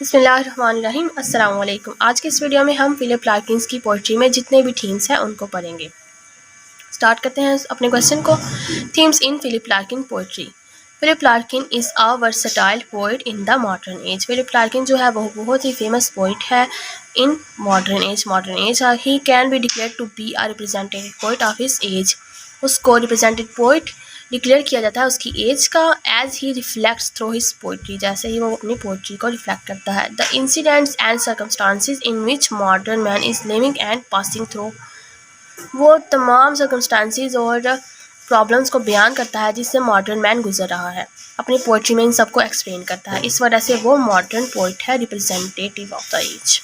बिस्मिल्लाहिर्रहमानिर्रहीम अस्सलाम वालेकुम। आज के इस वीडियो में हम फिलिप लार्किन्स की पोइट्री में जितने भी थीम्स हैं उनको पढ़ेंगे। स्टार्ट करते हैं अपने क्वेश्चन को। Themes in Philip Larkin poetry. Philip Larkin is a versatile poet in the modern age. Philip Larkin जो है वो बहुत ही फेमस पोइट है in modern age. He can be declared to be a representative poet of his age. उसको representative poet declare किया जाता है उसकी एज का, age he reflects through his poetry, जैसे ही वो अपनी पोइट्री को रिफ्लेक्ट करता है। The incidents and circumstances in which modern man is living and passing through. वो तमाम सर्कमस्टांसिस और प्रॉब्लम्स को बयान करता है जिससे मॉडर्न मैन गुजर रहा है, अपनी पोइट्री में इन सबको एक्सप्लेन करता है। इस वजह से वो मॉडर्न पोइट है, representative of the age.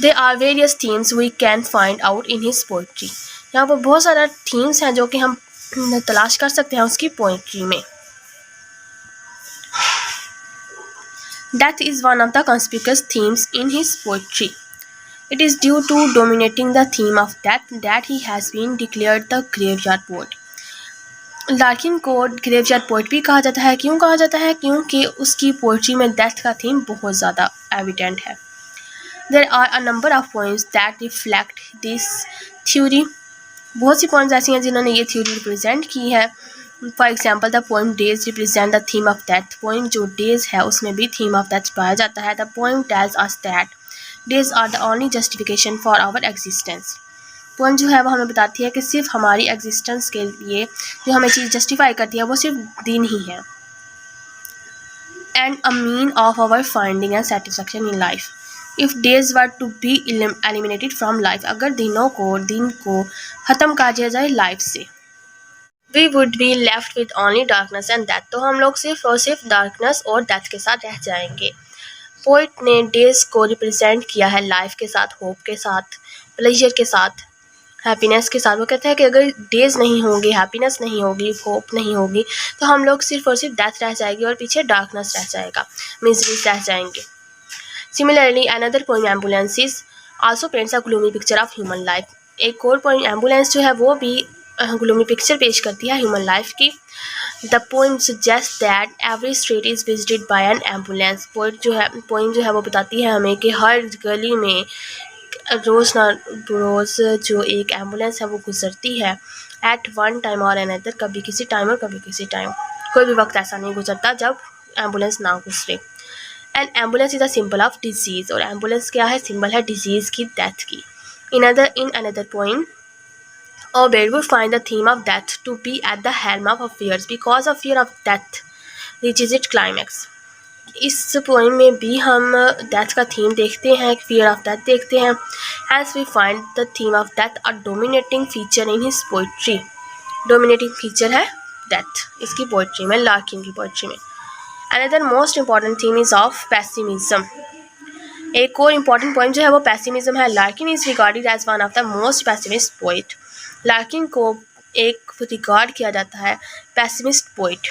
There are various themes we can find out in his poetry. यहाँ पर बहुत सारा थीम्स हैं जो कि हम तलाश कर सकते हैं उसकी पोइट्री में। Death is one of the conspicuous themes in his poetry. It is due to dominating the theme of death that he has been declared the graveyard poet. Larkin को ग्रेवयार्ड पोइट भी कहा जाता है। क्यों कहा जाता है? क्योंकि उसकी पोइट्री में डेथ का थीम बहुत ज़्यादा एविडेंट है। There are a number of poems that reflect this theory. बहुत सी poems ऐसी हैं जिन्होंने ये theory represent की है। For example, the poem Days represent the theme of death. poem जो Days है उसमें भी theme of death पाया जाता है। The poem tells us that days are the only justification for our existence. poem जो है वो हमें बताती है कि सिर्फ हमारी existence के लिए जो हमें चीज़ justify करती है वो सिर्फ दिन ही है, and a mean of our finding and satisfaction in life. If days were to be eliminated from life, अगर दिन को ख़त्म कर दिया जाए लाइफ से, we would be left with only darkness and death. तो हम लोग सिर्फ और सिर्फ darkness और death के साथ रह जाएंगे। पोइट ने डेज को रिप्रेजेंट किया है लाइफ के साथ, होप के साथ, प्लेजर के साथ, हैप्पीनेस के साथ। वो कहते हैं कि अगर डेज नहीं होंगे, हैप्पीनेस नहीं होगी, होप नहीं होगी, तो हम लोग सिर्फ और सिर्फ डेथ रह जाएगी और पीछे डार्कनेस रह जाएगा, मिजरीज रह जाएंगे। Similarly, another poem, Ambulances, also paints a gloomy picture of human life. एक और poem Ambulance जो है वो भी gloomy picture पेश करती है human life की। The poem suggests that every street is visited by an ambulance. poem जो है वो बताती है हमें कि हर गली में रोज़ ना रोज़ जो एक एम्बुलेंस है वो गुजरती है। At one time or another, कभी किसी टाइम और कभी किसी टाइम, कोई भी वक्त ऐसा नहीं गुजरता जब एम्बुलेंस ना गुजरे। And ambulance is a symbol of disease, और एम्बुलेंस क्या है? सिंबल है डिजीज़ की, डेथ की। In another poem Obed would find the theme of death to be at the helm of affairs because of fear of death reaches its climax. इस poem में भी हम डेथ का थीम देखते हैं, फियर ऑफ डेथ देखते हैं। Hence we find the theme of death a dominating feature in his poetry. Dominating feature है डेथ इसकी पोइट्री में, लार्किन की पोइट्री में। Another most important theme is of pessimism. एक और इम्पॉर्टेंट पॉइंट जो है वो पैसिमिज्म है। Larkin is regarded as one of the most pessimist poet. Larkin को एक रिगार्ड किया जाता है pessimist poet.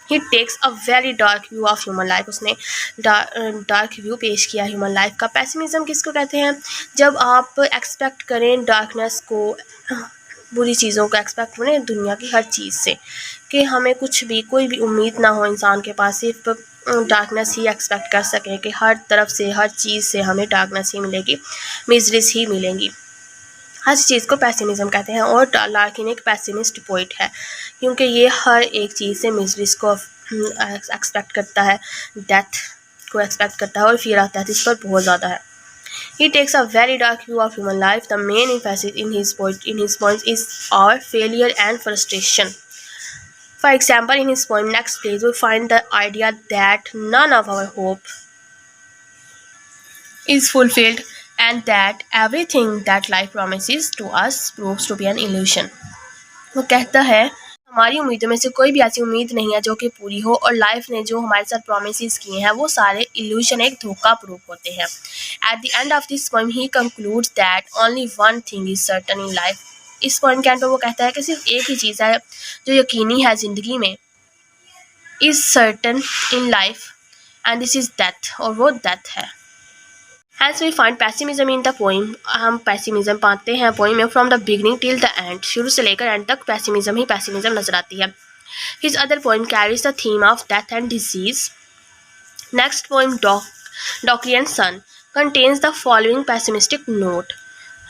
He takes a very dark view of human life. उसने डार्क व्यू पेश किया ह्यूमन लाइफ का। पैसिमिज्म किसको कहते हैं? जब आप एक्सपेक्ट करें डार्कनेस को, बुरी चीज़ों को एक्सपेक्ट करें दुनिया की हर चीज़ से, कि हमें कुछ भी, कोई भी उम्मीद ना हो इंसान के पास, सिर्फ डार्कनेस ही एक्सपेक्ट कर सकें कि हर तरफ से, हर चीज़ से हमें डार्कनेस ही मिलेगी, मिजरीज ही मिलेंगी। हर चीज़ को पैसिमिज्म कहते हैं। और लार्किन एक पैसिमिस्ट पोइट है क्योंकि ये हर एक चीज़ से मिजरीज को एक्सपेक्ट करता है, डेथ को एक्सपेक्ट करता है, और फियर ऑफ डेथ इस पर बहुत ज़्यादा है। He takes a very dark view of human life. The main emphasis in his poems is our failure and frustration. For example, in his poem Next Place, we find the idea that none of our hope is fulfilled and that everything that life promises to us proves to be an illusion. वो कहता है हमारी उम्मीदों में से कोई भी ऐसी उम्मीद नहीं है जो कि पूरी हो, और लाइफ ने जो हमारे साथ प्रोमिसेस किए हैं वो सारे इल्यूशन, एक धोखा प्रूफ होते हैं। At the end of this poem he concludes that only one thing is certain in life. इस पोएम के एंड पर वो कहता है कि सिर्फ एक ही चीज़ है जो यकीनी है ज़िंदगी में, is certain in life, and this is death, और वो डेथ है। Hence we find pessimism in the poem. हम पैसिमिज्म पाते हैं पोइम में from the beginning till the end. शुरू से लेकर एंड तक पैसिमिज्म ही पैसिमिज्म नजर आती है। His other poem carries the theme of death and disease. Next poem Dockery and Son contains the following pessimistic note.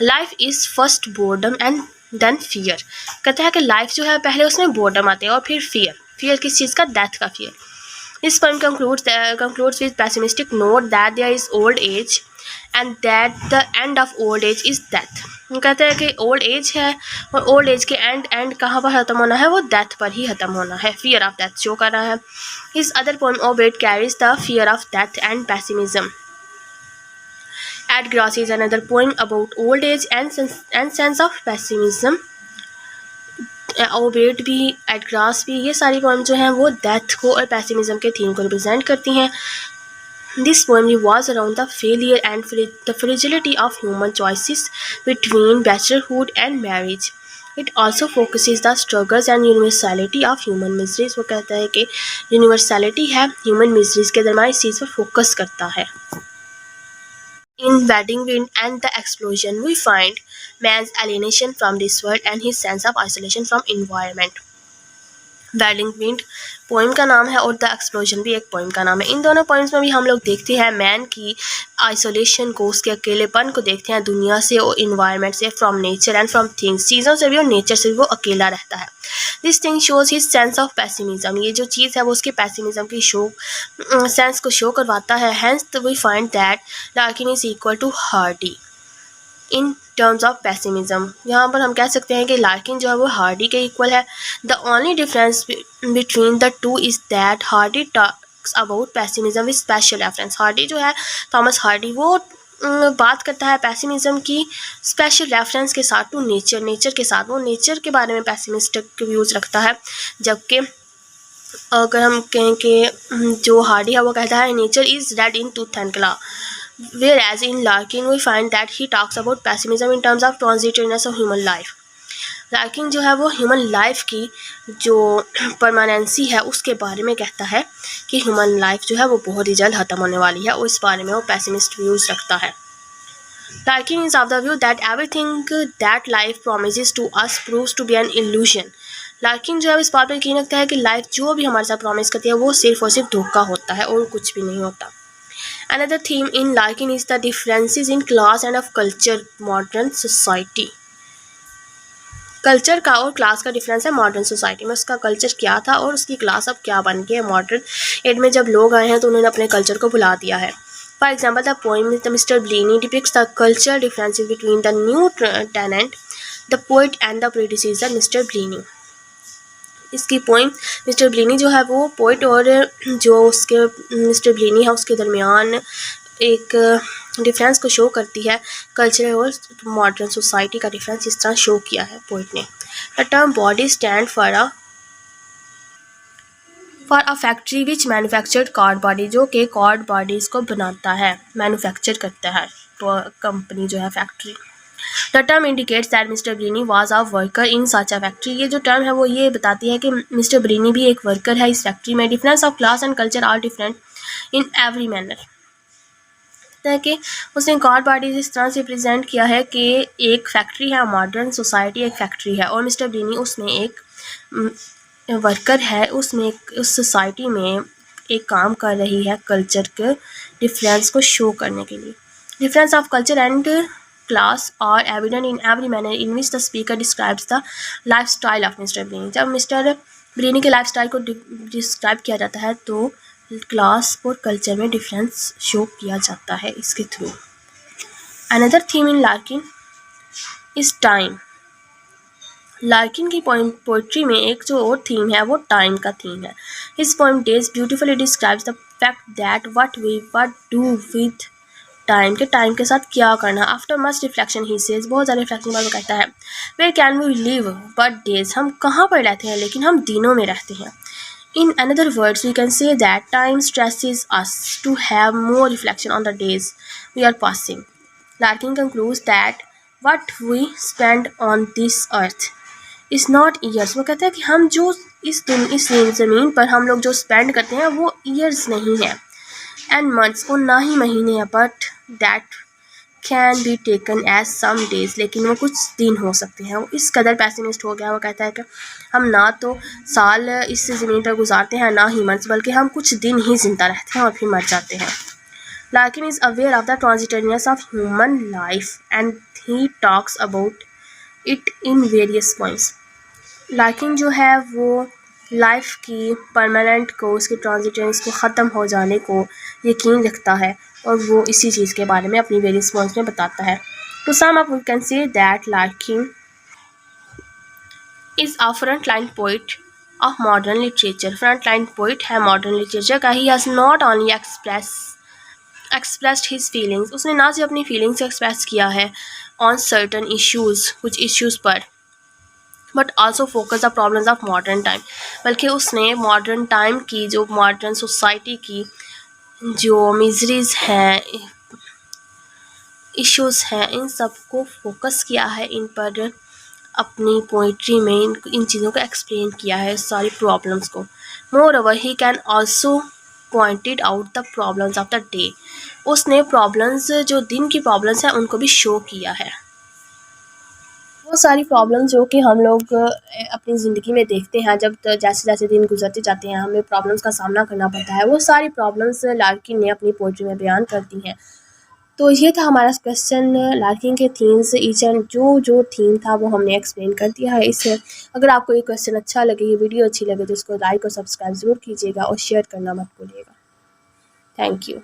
Life is first boredom and then fear. कहता है कि लाइफ जो है पहले उसमें बोर्डम आते हैं और फिर फियर किस चीज़ का? डेथ का fear. This poem concludes with pessimistic note that there is old age and that the end of old age is death. कहते हैं कि ओल्ड एज है और ओल्ड एज के एंड कहाँ पर ख़त्म होना है? वो डेथ पर ही ख़त्म होना है. फियर ऑफ डेथ शो कर रहा है. His other poem Obit carries the fear of death and pessimism. At Grass is another poem about old age and sense of pessimism. ओबेट भी, एट ग्रास भी, ये सारी पोएम जो हैं वो डेथ को और पेसिमिज्म के थीम को रिप्रेजेंट करती हैं. This poem revolves around the failure and the fragility of human choices between bachelorhood and marriage. It also focuses the struggles and universality of human miseries. वो कहता है कि यूनिवर्सलिटी है ह्यूमन मिजरीज के दरमियान, इस चीज़ पर फोकस करता है. In Wedding Wind and the Explosion, we find man's alienation from this world and his sense of isolation from environment. Wedding wind poem का नाम है और द एक्सप्लोजन भी एक पोइम का नाम है. इन दोनों पोइम्स में भी हम लोग देखते हैं मैन की आइसोलेशन को, उसके अकेलेपन को देखते हैं दुनिया से और इन्वायरमेंट से, from nature and from things. चीज़ों से भी और नेचर से भी वो अकेला रहता है. This thing shows his sense of pessimism. ये जो चीज़ है वो उसके पेसिमिज्म की सेंस को शो करवाता है. Hence we find that Larkin is equal to Hardy in terms of pessimism. यहाँ पर हम कह सकते हैं कि लार्किन जो है वो हार्डी के इक्वल है. The only difference between the two is that Hardy talks about pessimism with special reference. Hardy जो है, थॉमस हार्डी, वो बात करता है पेसिमिज्म की स्पेशल रेफरेंस के साथ टू नेचर के साथ. वो नेचर के बारे में पेसिमिस्टिक व्यूज़ रखता है, जबकि अगर हम कहें कि जो हार्डी है वो कहता है nature is red in tooth and क्ला. Whereas in Larkin we find that he talks about pessimism in terms of transitoriness of human life. Larkin जो है वो ह्यूमन लाइफ की जो परमानेंसी है उसके बारे में कहता है कि ह्यूमन लाइफ जो है वो बहुत ही जल्द ख़त्म होने वाली है और इस बारे में वो पेसिमिस्ट व्यूज़ रखता है. Larkin is of the view that everything that life promises to us proves to be an illusion. Larkin जो है इस बात पर यकीन रखता है कि लाइफ जो भी हमारे साथ प्रॉमिस करती है वो सिर्फ और सिर्फ धोखा होता है और कुछ भी नहीं होता. Another theme in Larkin is the differences in class and of culture modern society. Culture का और क्लास का डिफरेंस है मॉडर्न सोसाइटी में. उसका कल्चर क्या था और उसकी क्लास अब क्या बन गई है. मॉडर्न एज में जब लोग आए हैं तो उन्होंने अपने कल्चर को भुला दिया है. For example the poem mister Bleaney depicts the culture differences between the new tenant the poet and the predecessor mister Bleaney. इसकी पोइम मिस्टर ब्लीनी जो है वो पोइट और जो उसके मिस्टर ब्लीनी है उसके दरमियान एक डिफरेंस को शो करती है. कल्चरल और मॉडर्न सोसाइटी का डिफरेंस इस तरह शो किया है पोइट ने. The term body stand for a factory which manufactured card body, जो कि कार्ड बॉडीज़ को बनाता है, मैन्युफैक्चर करता है कंपनी जो है factory. The term indicates that mister Bleaney was a worker in such a factory. ये जो टर्म है वो ये बताती है कि मिस्टर ब्रीनी भी एक वर्कर है इस फैक्ट्री में. Difference of class and culture are different in every manner. कि उसने गॉड बॉडीज इस तरह से प्रेजेंट किया है कि एक फैक्ट्री है, मॉडर्न सोसाइटी एक फैक्ट्री है और मिस्टर ब्रीनी उसमें एक वर्कर है, उसमें उस सोसाइटी में एक काम कर रही है कल्चर के डिफरेंस को शो करने के लिए. Difference of culture and class are evident in every manner in which the speaker describes the lifestyle of Mr. Brini. जब मिस्टर ब्रीनी के लाइफस्टाइल को डिस्क्राइब किया जाता है तो क्लास और कल्चर में डिफरेंस शो किया जाता है इसके through. Another theme in Larkin is time. Larkin की पोइट्री में एक जो और थीम है वो टाइम का थीम है. His poem days beautifully describes the fact that what do with time के टाइम के साथ क्या करना. After much reflection he says, बहुत ज़्यादा रिफ्लेक्शन बाद वो कहता है where can we live but days, हम कहाँ पर रहते हैं लेकिन हम दिनों में रहते हैं. In another words we can say that time stresses us to have more reflection on the days we are passing. Larkin concludes that what we spend on this earth is not years. वो कहता है कि हम जो इस ज़मीन पर हम लोग जो स्पेंड करते हैं वो ईयर्स नहीं है एंड मंथ्स, वो ना ही महीने हैं, but that can be taken as some days, लेकिन वो कुछ दिन हो सकते हैं. वो इस कदर पैसिमिस्ट हो गया. वो कहता है कि हम ना तो साल इस ज़मीन पर गुजारते हैं ना ही मंथ्स, बल्कि हम कुछ दिन ही ज़िंदा रहते हैं और फिर मर जाते हैं. Larkin is aware of the transitoriness of human life and he talks about it in various points. Larkin जो है वो लाइफ की परमानेंट को, उसकी ट्रांजिटनेस को ख़त्म हो जाने को यकीन रखता है और वो इसी चीज़ के बारे में अपनी वेरियस पॉइंट्स में बताता है. To sum up we can say that Larkin is a front line poet of modern literature. Front line poet है मॉडर्न लिटरेचर का. He has not only expressed his feelings. उसने ना सिर्फ अपनी फीलिंग्स एक्सप्रेस किया है ऑन सर्टन इश्यूज़, कुछ issues पर, but also focus the problems of modern time. बल्कि उसने मॉडर्न टाइम की, जो मॉडर्न सोसाइटी की जो मिजरीज हैं, इश्यूज़ हैं, इन सब को फोकस किया है, इन पर अपनी पोइट्री में इन चीज़ों को एक्सप्लेन किया है, सारी प्रॉब्लम्स को. More over he can also pointed out the problems of the day. उसने प्रॉब्लम्स, जो दिन की प्रॉब्लम्स हैं, उनको भी शो किया है. वो सारी प्रॉब्लम्स जो कि हम लोग अपनी ज़िंदगी में देखते हैं, जब जैसे जैसे दिन गुजरते जाते हैं हमें प्रॉब्लम्स का सामना करना पड़ता है, वो सारी प्रॉब्लम्स लार्किन ने अपनी पोइट्री में बयान कर दी हैं. तो ये था हमारा क्वेश्चन लार्किन के थीम्स. ईच एंड जो थीम था वो हमने एक्सप्लेन कर दिया है. इससे अगर आपको ये क्वेश्चन अच्छा लगे, ये वीडियो अच्छी लगे, तो इसको लाइक और सब्सक्राइब ज़रूर कीजिएगा और शेयर करना मत भूलिएगा. Thank you.